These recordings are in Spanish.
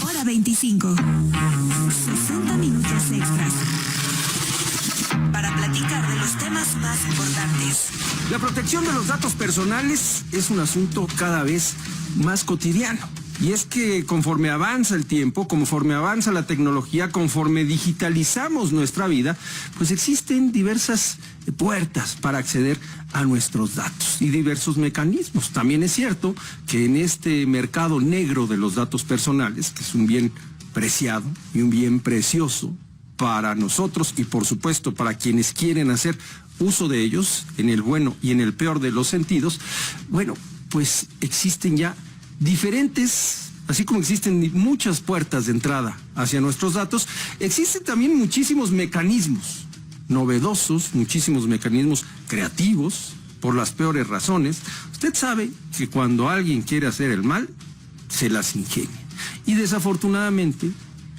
Hora 25. 60 minutos extras para platicar de los temas más importantes. La protección de los datos personales es un asunto cada vez más cotidiano. Y es que conforme avanza el tiempo, conforme avanza la tecnología, conforme digitalizamos nuestra vida, pues existen diversas puertas para acceder a nuestros datos y diversos mecanismos. También es cierto que en este mercado negro de los datos personales, que es un bien preciado y un bien precioso para nosotros y por supuesto para quienes quieren hacer uso de ellos, en el bueno y en el peor de los sentidos, bueno, pues existen ya diferentes, así como existen muchas puertas de entrada hacia nuestros datos, existen también muchísimos mecanismos novedosos, muchísimos mecanismos creativos, por las peores razones. Usted sabe que cuando alguien quiere hacer el mal, se las ingenia. Y desafortunadamente,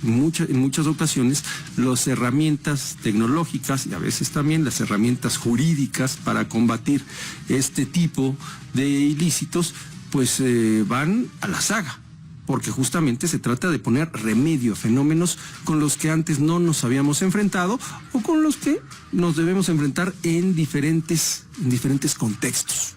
en muchas ocasiones, las herramientas tecnológicas y a veces también las herramientas jurídicas para combatir este tipo de ilícitos, pues van a la saga, porque justamente se trata de poner remedio a fenómenos con los que antes no nos habíamos enfrentado o con los que nos debemos enfrentar en diferentes contextos.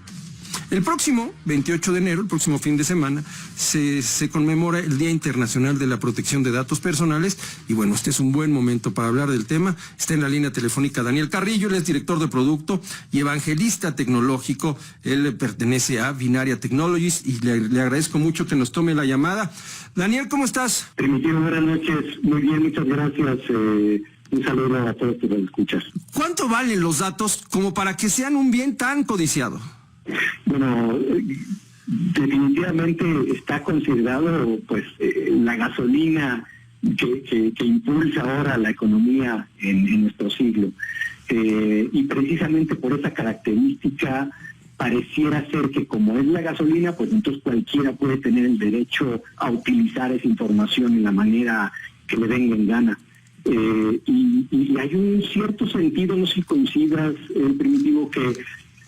El próximo 28 de enero, el próximo fin de semana, se conmemora el Día Internacional de la Protección de Datos Personales y bueno, este es un buen momento para hablar del tema. Está en la línea telefónica Daniel Carrillo, él es director de producto y evangelista tecnológico. Él pertenece a Binaria Technologies y le agradezco mucho que nos tome la llamada. Daniel, ¿cómo estás? Primitivo, buenas noches. Muy bien, muchas gracias. Un saludo a todos los que nos escuchan. ¿Cuánto valen los datos como para que sean un bien tan codiciado? Bueno, definitivamente está considerado pues la gasolina que impulsa ahora la economía en nuestro siglo. Y precisamente por esa característica pareciera ser que como es la gasolina, pues entonces cualquiera puede tener el derecho a utilizar esa información en la manera que le venga en gana. Y hay un cierto sentido, no sé si coincidas, Primitivo, que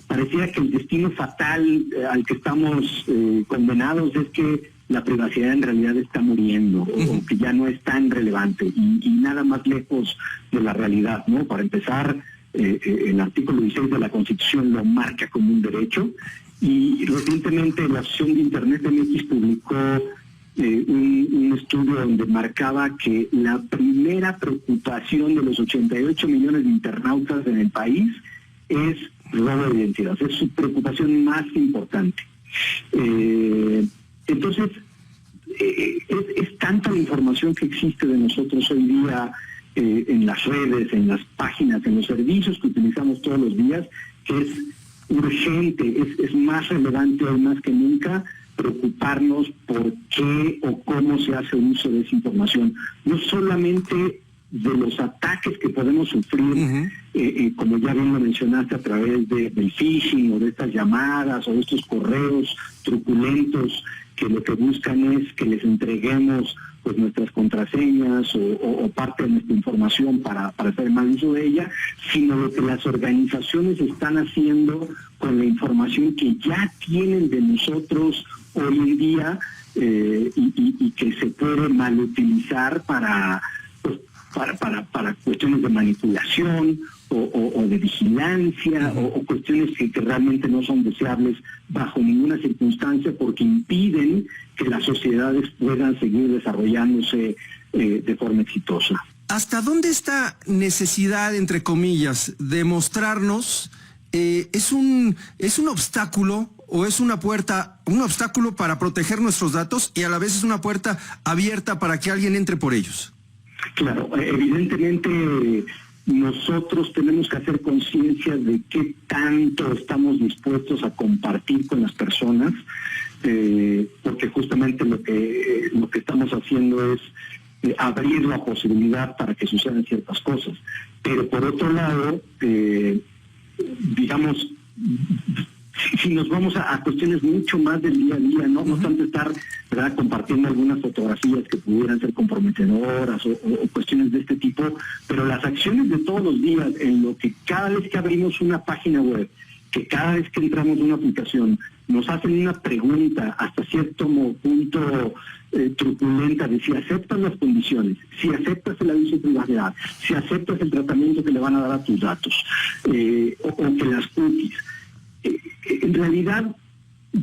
parecía que el destino fatal al que estamos condenados es que la privacidad en realidad está muriendo o que ya no es tan relevante y nada más lejos de la realidad, ¿no? Para empezar, el artículo 16 de la Constitución lo marca como un derecho y recientemente la Asociación de Internet MX publicó un estudio donde marcaba que la primera preocupación de los 88 millones de internautas en el país es robo de identidad, es su preocupación más importante. Entonces, es tanta la información que existe de nosotros hoy día en las redes, en las páginas, en los servicios que utilizamos todos los días, que es urgente, es más relevante hoy más que nunca preocuparnos por qué o cómo se hace uso de esa información. No solamente de los ataques que podemos sufrir, como ya bien lo mencionaste, a través del phishing o de estas llamadas o de estos correos truculentos que lo que buscan es que les entreguemos pues nuestras contraseñas o parte de nuestra información para hacer mal uso de ella, sino lo que las organizaciones están haciendo con la información que ya tienen de nosotros hoy en día y que se puede malutilizar para cuestiones de manipulación o de vigilancia o cuestiones que realmente no son deseables bajo ninguna circunstancia porque impiden que las sociedades puedan seguir desarrollándose de forma exitosa. ¿Hasta dónde esta necesidad, entre comillas, de mostrarnos es un obstáculo o es una puerta, un obstáculo para proteger nuestros datos y a la vez es una puerta abierta para que alguien entre por ellos? Claro, evidentemente nosotros tenemos que hacer conciencia de qué tanto estamos dispuestos a compartir con las personas, porque justamente lo que estamos haciendo es abrir la posibilidad para que sucedan ciertas cosas. Pero por otro lado, digamos, si nos vamos a cuestiones mucho más del día a día, no tanto estar, ¿verdad?, compartiendo algunas fotografías que pudieran ser comprometedoras o cuestiones de este tipo, pero las acciones de todos los días, en lo que cada vez que abrimos una página web, que cada vez que entramos en una aplicación, nos hacen una pregunta hasta cierto punto truculenta de si aceptas las condiciones, si aceptas el aviso de privacidad, si aceptas el tratamiento que le van a dar a tus datos, o que las cookies. En realidad,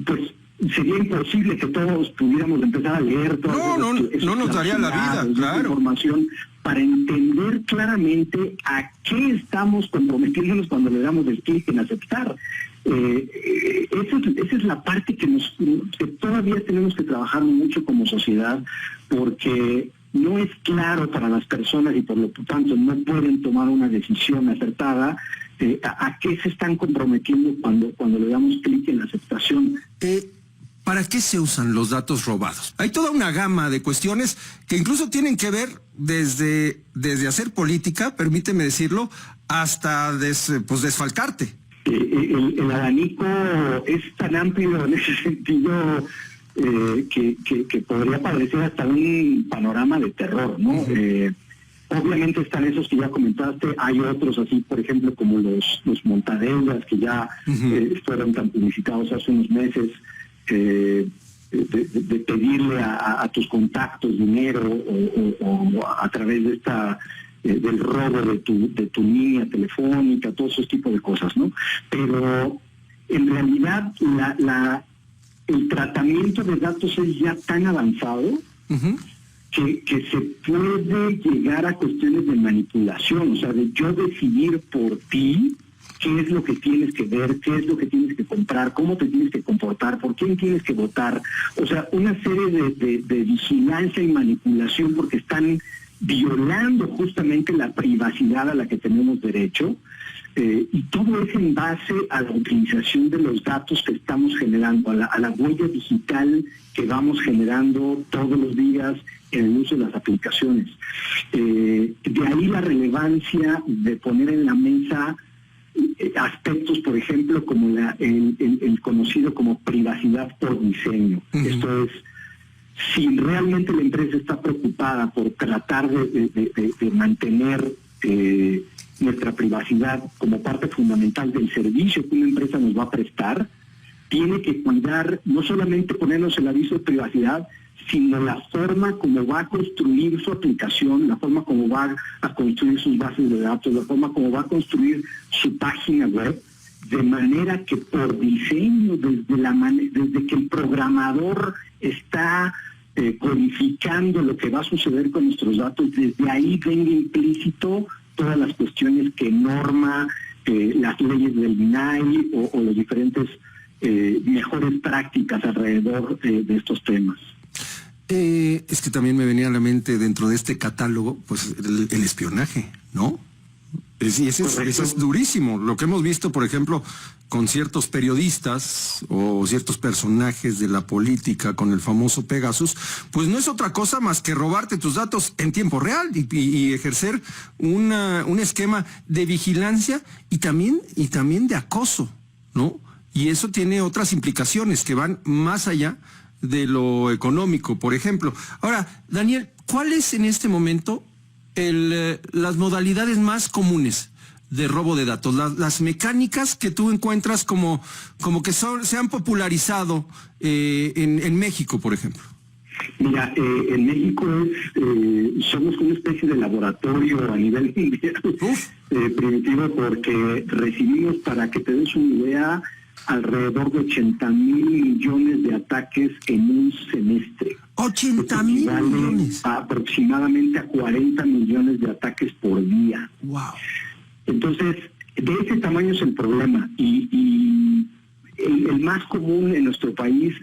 pues sería imposible que todos pudiéramos empezar a leer todo no nos daría la vida, claro, información para entender claramente a qué estamos comprometiéndonos cuando le damos el clic en aceptar. Esa es la parte que todavía tenemos que trabajar mucho como sociedad, porque no es claro para las personas y por lo tanto no pueden tomar una decisión acertada a qué se están comprometiendo cuando le damos clic en la aceptación. ¿Para qué se usan los datos robados? Hay toda una gama de cuestiones que incluso tienen que ver desde hacer política, permíteme decirlo, hasta desfalcarte. El abanico es tan amplio en ese sentido que podría parecer hasta un panorama de terror, ¿no? Uh-huh. Obviamente están esos que ya comentaste, hay otros así, por ejemplo, como los montadeudas que ya fueron tan publicitados hace unos meses, de pedirle a tus contactos dinero o a través de del robo de tu línea telefónica, todos esos tipos de cosas, ¿no? Pero en realidad el tratamiento de datos es ya tan avanzado que se puede llegar a cuestiones de manipulación, o sea, de yo decidir por ti qué es lo que tienes que ver, qué es lo que tienes que comprar, cómo te tienes que comportar, por quién tienes que votar. O sea, una serie de vigilancia y manipulación porque están violando justamente la privacidad a la que tenemos derecho, y todo es en base a la utilización de los datos que estamos generando, a la huella digital que vamos generando todos los días en el uso de las aplicaciones. De ahí la relevancia de poner en la mesa aspectos, por ejemplo, como el conocido como privacidad por diseño. Esto es, si realmente la empresa está preocupada por tratar de mantener nuestra privacidad como parte fundamental del servicio que una empresa nos va a prestar, tiene que cuidar, no solamente ponernos el aviso de privacidad, sino la forma como va a construir su aplicación, la forma como va a construir sus bases de datos, la forma como va a construir su página web, de manera que por diseño, desde que el programador está codificando lo que va a suceder con nuestros datos, desde ahí venga implícito todas las cuestiones que norma las leyes del BINAI o las diferentes mejores prácticas alrededor de estos temas. Es que también me venía a la mente dentro de este catálogo, pues el espionaje, ¿no? Ese es durísimo. Lo que hemos visto, por ejemplo, con ciertos periodistas o ciertos personajes de la política con el famoso Pegasus, pues no es otra cosa más que robarte tus datos en tiempo real y ejercer un esquema de vigilancia y también de acoso, ¿no? Y eso tiene otras implicaciones que van más allá de lo económico, por ejemplo. Ahora, Daniel, ¿cuáles en este momento las modalidades más comunes de robo de datos? Las mecánicas que tú encuentras como que se han popularizado en México, por ejemplo. Mira, en México somos una especie de laboratorio a nivel mundial primitivo, porque recibimos, para que te des una idea, alrededor de 80,000 millones de ataques en un semestre. 80,000 millones. Aproximadamente a 40 millones de ataques por día. Wow. Entonces, de ese tamaño es el problema. Y el más común en nuestro país,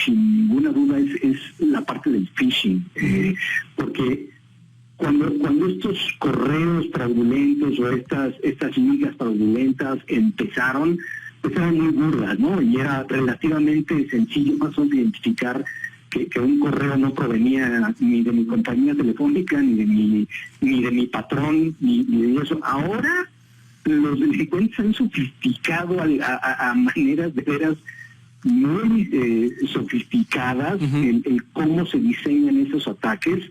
sin ninguna duda, es la parte del phishing. Porque cuando estos correos fraudulentos o estas ligas fraudulentas empezaron, pues eran muy burdas, ¿no? Y era relativamente sencillo más o menos identificar que un correo no provenía ni de mi compañía telefónica, ni de mi patrón, ni de eso. Ahora los delincuentes han sofisticado a maneras de veras muy sofisticadas el cómo se diseñan esos ataques,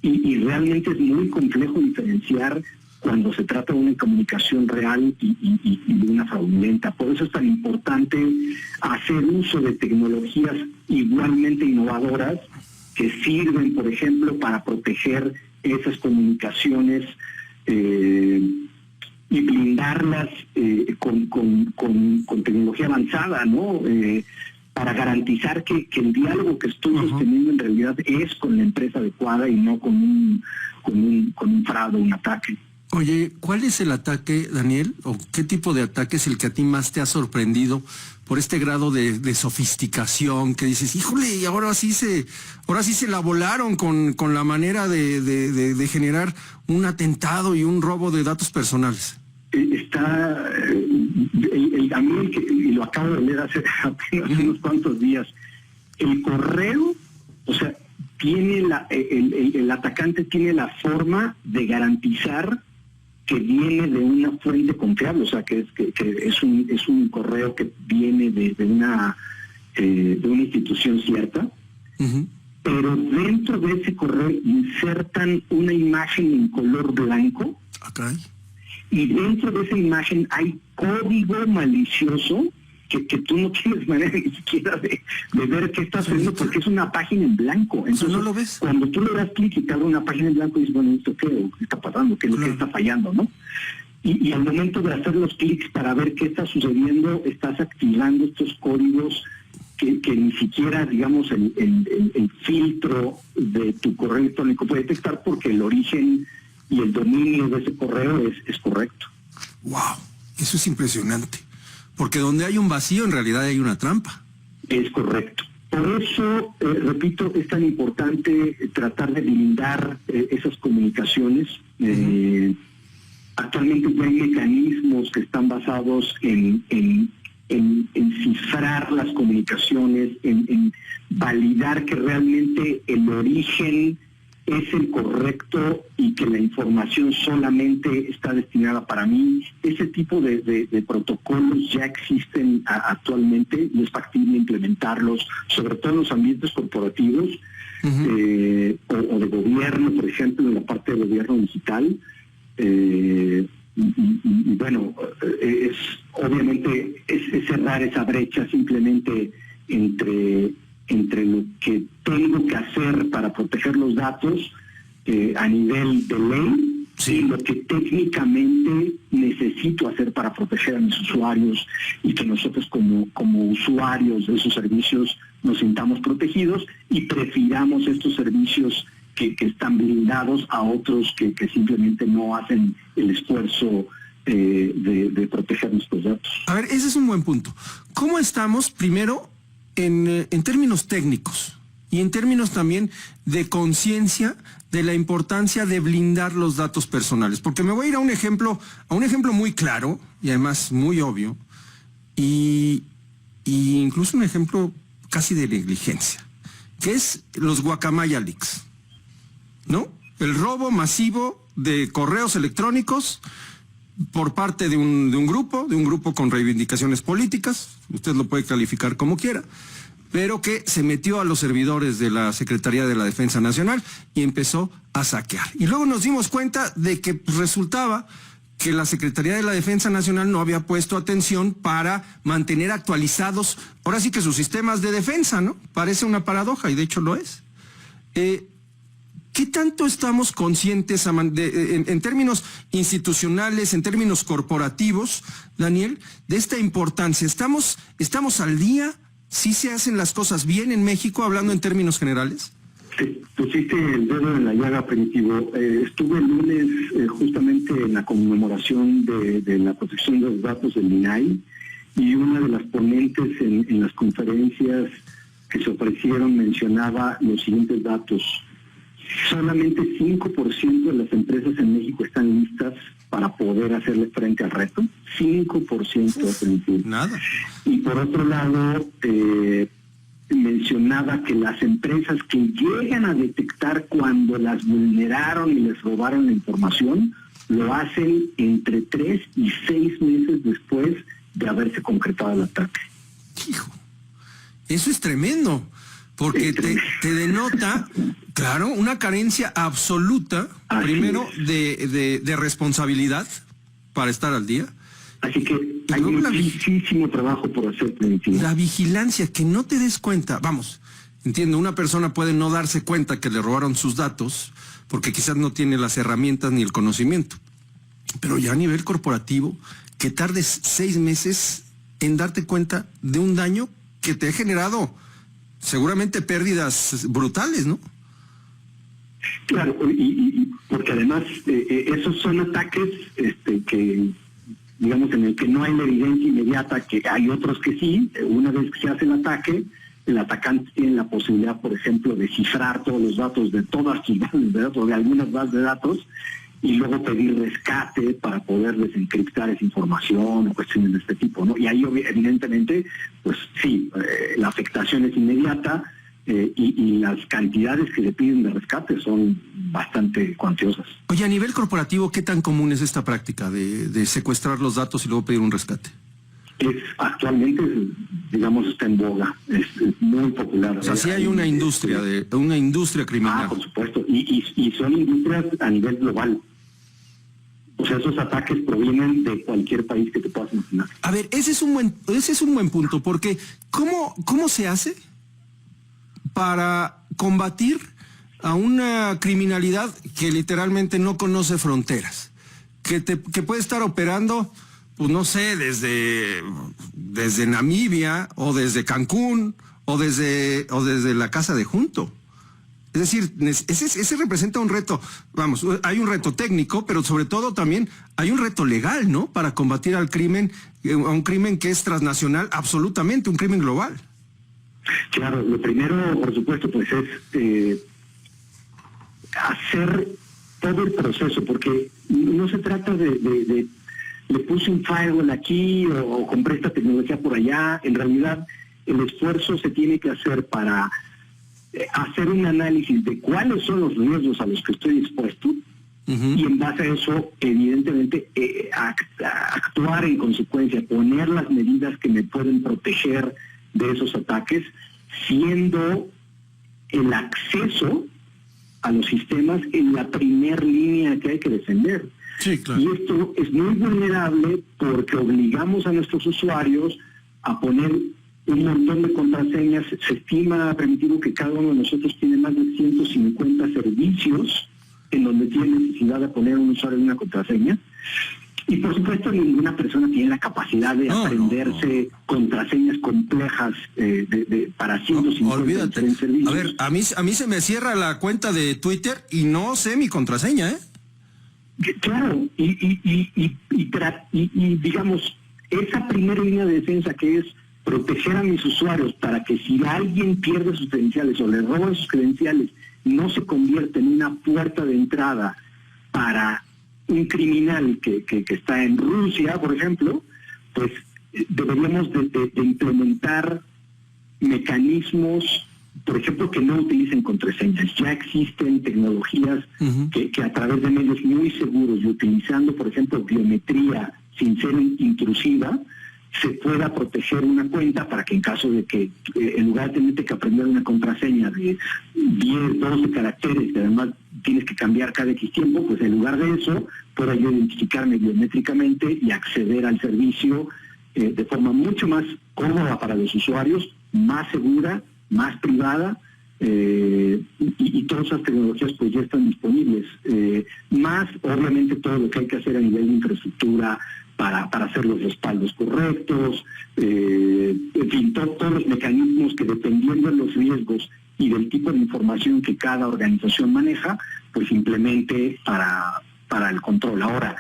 y realmente es muy complejo diferenciar cuando se trata de una comunicación real y de una fraudulenta. Por eso es tan importante hacer uso de tecnologías igualmente innovadoras que sirven, por ejemplo, para proteger esas comunicaciones y blindarlas con tecnología avanzada, ¿no? Para garantizar que el diálogo que estoy sosteniendo en realidad es con la empresa adecuada y no con un fraude, un ataque. Oye, ¿cuál es el ataque, Daniel? ¿O qué tipo de ataque es el que a ti más te ha sorprendido por este grado de sofisticación que dices, híjole, y ahora sí se la volaron con la manera de generar un atentado y un robo de datos personales? Está, a mí, y lo acabo de leer hace apenas unos cuantos días, el correo, o sea, tiene el atacante tiene la forma de garantizar que viene de una fuente confiable, o sea, que es un correo que viene de una institución cierta, pero dentro de ese correo insertan una imagen en color blanco. Okay. Y dentro de esa imagen hay código malicioso que tú no tienes manera ni siquiera de ver qué está haciendo, porque es una página en blanco. Entonces, ¿no lo ves? Cuando tú le das clic y te abre una página en blanco, dices, bueno, ¿esto qué está pasando? ¿Qué es lo que está fallando, no? Y al momento de hacer los clics para ver qué está sucediendo, estás activando estos códigos que ni siquiera, digamos, el filtro de tu correo electrónico puede detectar, porque el origen y el dominio de ese correo es correcto. ¡Wow! Eso es impresionante. Porque donde hay un vacío, en realidad hay una trampa. Es correcto. Por eso, repito, es tan importante tratar de blindar esas comunicaciones. Actualmente ya hay mecanismos que están basados en cifrar las comunicaciones, en validar que realmente el origen es el correcto y que la información solamente está destinada para mí. Ese tipo de protocolos ya existen actualmente y es factible implementarlos, sobre todo en los ambientes corporativos o de gobierno, por ejemplo, en la parte de gobierno digital. Y bueno, obviamente es cerrar esa brecha simplemente entre lo que tengo que hacer para proteger los datos a nivel de ley, sí, y lo que técnicamente necesito hacer para proteger a mis usuarios y que nosotros como usuarios de esos servicios nos sintamos protegidos y prefiramos estos servicios que están blindados a otros que simplemente no hacen el esfuerzo de proteger nuestros datos. A ver, ese es un buen punto. ¿Cómo estamos, primero, en términos técnicos y en términos también de conciencia de la importancia de blindar los datos personales? Porque me voy a ir a un ejemplo muy claro y además muy obvio y incluso un ejemplo casi de negligencia, que es los Guacamaya Leaks, ¿no? El robo masivo de correos electrónicos por parte de un grupo con reivindicaciones políticas, usted lo puede calificar como quiera, pero que se metió a los servidores de la Secretaría de la Defensa Nacional y empezó a saquear. Y luego nos dimos cuenta de que resultaba que la Secretaría de la Defensa Nacional no había puesto atención para mantener actualizados, ahora sí que sus sistemas de defensa, ¿no? Parece una paradoja y de hecho lo es. ¿Qué tanto estamos conscientes en términos institucionales, en términos corporativos, Daniel, de esta importancia? ¿Estamos al día? ¿Sí se hacen las cosas bien en México, hablando en términos generales? Sí, pusiste el dedo en la llaga, Primitivo. Estuve el lunes justamente en la conmemoración de la protección de los datos del INAI, y una de las ponentes en las conferencias que se ofrecieron mencionaba los siguientes datos. Solamente 5% de las empresas en México están listas para poder hacerle frente al reto. 5%. Nada. Y por otro lado, mencionaba que las empresas que llegan a detectar cuando las vulneraron y les robaron la información, lo hacen entre 3 y 6 meses después de haberse concretado el ataque. Hijo, eso es tremendo. porque te denota, claro, una carencia absoluta, Así primero, es. de responsabilidad para estar al día. Así que Y hay luego muchísimo trabajo por hacer preventivo. La vigilancia, que no te des cuenta, vamos, entiendo, una persona puede no darse cuenta que le robaron sus datos porque quizás no tiene las herramientas ni el conocimiento, pero ya a nivel corporativo, que tardes 6 meses en darte cuenta de un daño que te ha generado seguramente pérdidas brutales, ¿no? Claro, y porque además esos son ataques que, digamos, en el que no hay la evidencia inmediata, que hay otros que sí. Una vez que se hace el ataque, el atacante tiene la posibilidad, por ejemplo, de cifrar todos los datos de todas sus bases de datos, de algunas bases de datos, y luego pedir rescate para poder desencriptar esa información o cuestiones de este tipo, ¿no? Y ahí evidentemente, pues sí, la afectación es inmediata, y las cantidades que le piden de rescate son bastante cuantiosas. Oye, a nivel corporativo, ¿qué tan común es esta práctica de secuestrar los datos y luego pedir un rescate? Actualmente, digamos, está en boga, es muy popular. O sea, sí hay una industria, una industria criminal. Por supuesto, y son industrias a nivel global. O sea, esos ataques provienen de cualquier país que te puedas imaginar. A ver, ese es un buen punto, porque ¿cómo se hace para combatir a una criminalidad que literalmente no conoce fronteras, que puede estar operando, pues no sé, desde Namibia o desde Cancún o desde la casa de Junto? Es decir, ese representa un reto. Vamos, hay un reto técnico, pero sobre todo también hay un reto legal, ¿no? Para combatir al crimen, a un crimen que es transnacional, absolutamente, un crimen global. Claro, lo primero, por supuesto, pues es hacer todo el proceso, porque no se trata de le puse un firewall aquí o compré esta tecnología por allá. En realidad, el esfuerzo se tiene que hacer para hacer un análisis de cuáles son los riesgos a los que estoy expuesto, y en base a eso, evidentemente, actuar en consecuencia, poner las medidas que me pueden proteger de esos ataques, siendo el acceso a los sistemas en la primer línea que hay que defender. Sí, claro. Y esto es muy vulnerable porque obligamos a nuestros usuarios a poner un montón de contraseñas. Se estima, Primitivo, que cada uno de nosotros tiene más de 150 servicios en donde tiene necesidad de poner un usuario en una contraseña. Y por supuesto ninguna persona tiene la capacidad de aprenderse contraseñas complejas para 150 diferentes servicios. A ver, a mí se me cierra la cuenta de Twitter y no sé mi contraseña, ¿eh? Claro, y digamos, esa primera línea de defensa, que es proteger a mis usuarios para que si alguien pierde sus credenciales o le roban sus credenciales, no se convierta en una puerta de entrada para un criminal que está en Rusia, por ejemplo, pues deberíamos de implementar mecanismos, por ejemplo, que no utilicen contraseñas. Ya existen tecnologías que a través de medios muy seguros y utilizando, por ejemplo, biometría sin ser intrusiva, se pueda proteger una cuenta para que en caso de que en lugar de tener que aprender una contraseña de 10, 12 caracteres, que además tienes que cambiar cada X tiempo, pues en lugar de eso pueda yo identificarme biométricamente y acceder al servicio de forma mucho más cómoda para los usuarios, más segura, más privada, y todas esas tecnologías pues ya están disponibles. Más obviamente todo lo que hay que hacer a nivel de infraestructura para hacer los respaldos correctos, en fin, todos los mecanismos que, dependiendo de los riesgos y del tipo de información que cada organización maneja, pues implemente para el control. Ahora,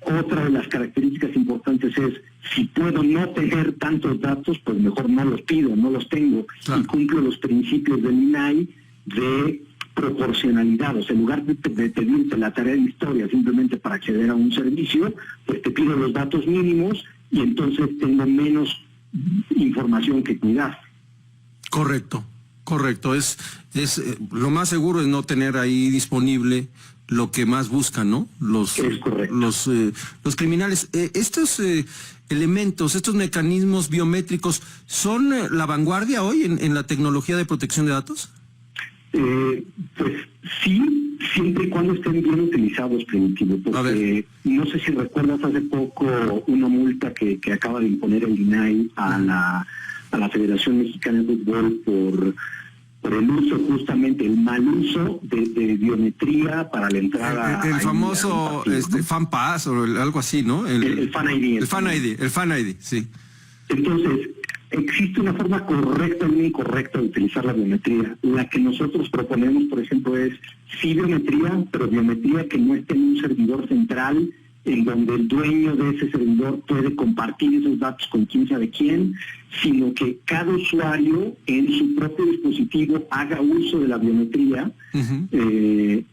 otra de las características importantes es, si puedo no tener tantos datos, pues mejor no los pido, no los tengo, y cumplo los principios del INAI de proporcionalidad. O sea, en lugar de pedirte la tarea de historia simplemente para acceder a un servicio, pues te pido los datos mínimos y entonces tengo menos información que cuidar. Correcto. Es lo más seguro es no tener ahí disponible lo que más buscan, ¿no? Es correcto. Los criminales. Estos elementos, estos mecanismos biométricos, ¿son la vanguardia hoy en la tecnología de protección de datos? Pues sí, siempre y cuando estén bien utilizados, Primitivo, porque no sé si recuerdas hace poco una multa que acaba de imponer el INAI a la Federación Mexicana de Fútbol por el uso, justamente el mal uso de biometría para la entrada. El famoso Fan Pass o algo así, ¿no? El Fan ID. El Fan ID, sí. Entonces, existe una forma correcta y una incorrecta de utilizar la biometría. La que nosotros proponemos, por ejemplo, es sí biometría, pero biometría que no esté en un servidor central, en donde el dueño de ese servidor puede compartir esos datos con quién sabe quién, sino que cada usuario en su propio dispositivo haga uso de la biometría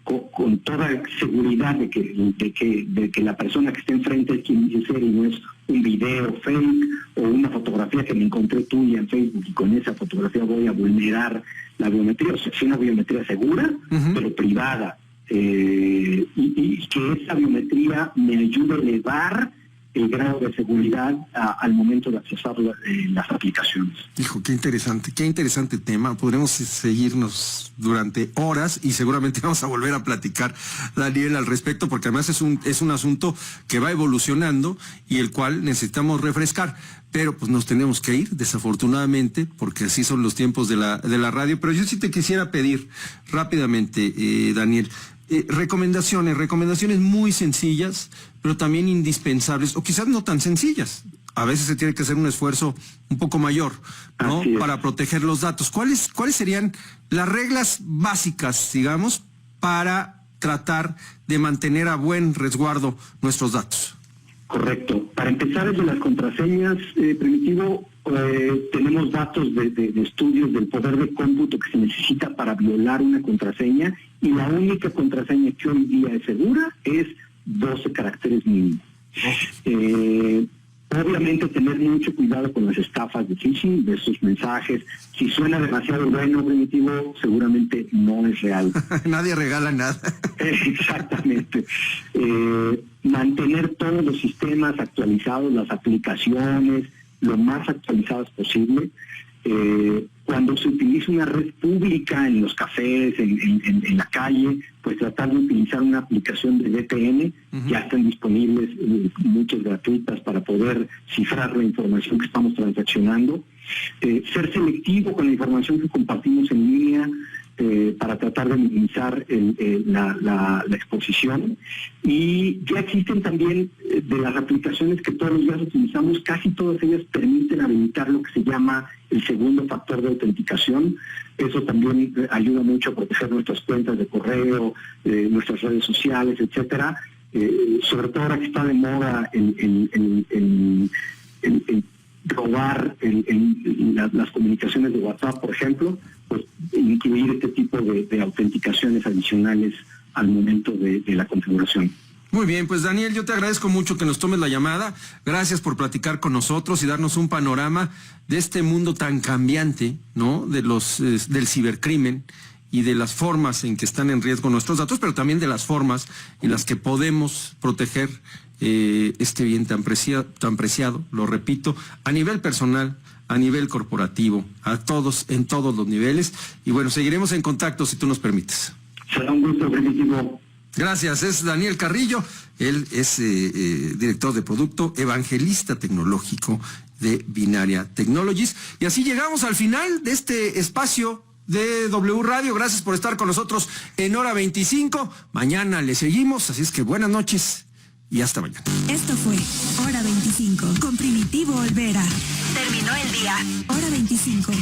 con toda seguridad de que la persona que está enfrente es quien dice ser y no es un video fake o una fotografía que me encontré tuya en Facebook y con esa fotografía voy a vulnerar la biometría. O sea, es una biometría segura, pero privada. Y que esa biometría me ayude a elevar el grado de seguridad al momento de accesar las aplicaciones. Hijo, qué interesante tema. Podremos seguirnos durante horas y seguramente vamos a volver a platicar, Daniel, al respecto, porque además es un asunto que va evolucionando y el cual necesitamos refrescar. Pero pues nos tenemos que ir, desafortunadamente, porque así son los tiempos de la radio. Pero yo sí te quisiera pedir rápidamente, Daniel, recomendaciones muy sencillas, pero también indispensables, o quizás no tan sencillas. A veces se tiene que hacer un esfuerzo un poco mayor, ¿no? Para proteger los datos. ¿Cuáles serían las reglas básicas, digamos, para tratar de mantener a buen resguardo nuestros datos? Correcto. Para empezar, desde las contraseñas, Primitivo, tenemos datos de estudios del poder de cómputo que se necesita para violar una contraseña, y la única contraseña que hoy día es segura es 12 caracteres mínimos. Obviamente tener mucho cuidado con las estafas de phishing, de esos mensajes. Si suena demasiado bueno, Primitivo, seguramente no es real. Nadie regala nada. Exactamente. Mantener todos los sistemas actualizados, las aplicaciones, lo más actualizadas posible. Cuando se utiliza una red pública en los cafés, en la calle, pues tratar de utilizar una aplicación de VPN. Ya están disponibles muchas gratuitas para poder cifrar la información que estamos transaccionando. Ser selectivo con la información que compartimos en línea, para tratar de minimizar la exposición. Y ya existen también de las aplicaciones que todos los días utilizamos, casi todas ellas permiten habilitar lo que se llama el segundo factor de autenticación. Eso también ayuda mucho a proteger nuestras cuentas de correo, nuestras redes sociales, etcétera. Sobre todo ahora que está de moda el robar las comunicaciones de WhatsApp, por ejemplo, pues incluir este tipo de autenticaciones adicionales al momento de la configuración. Muy bien, pues Daniel, yo te agradezco mucho que nos tomes la llamada. Gracias por platicar con nosotros y darnos un panorama de este mundo tan cambiante, ¿no? Del cibercrimen y de las formas en que están en riesgo nuestros datos, pero también de las formas en las que podemos proteger este bien tan preciado, lo repito, a nivel personal, a nivel corporativo, a todos, en todos los niveles. Y bueno, seguiremos en contacto si tú nos permites. Será un gusto, Primitivo. Gracias, es Daniel Carrillo, él es director de producto, evangelista tecnológico de Binaria Technologies. Y así llegamos al final de este espacio de W Radio. Gracias por estar con nosotros en Hora 25. Mañana le seguimos, así es que buenas noches y hasta mañana. Esto fue Hora 25 con Primitivo Olvera. Terminó el día. Hora 25.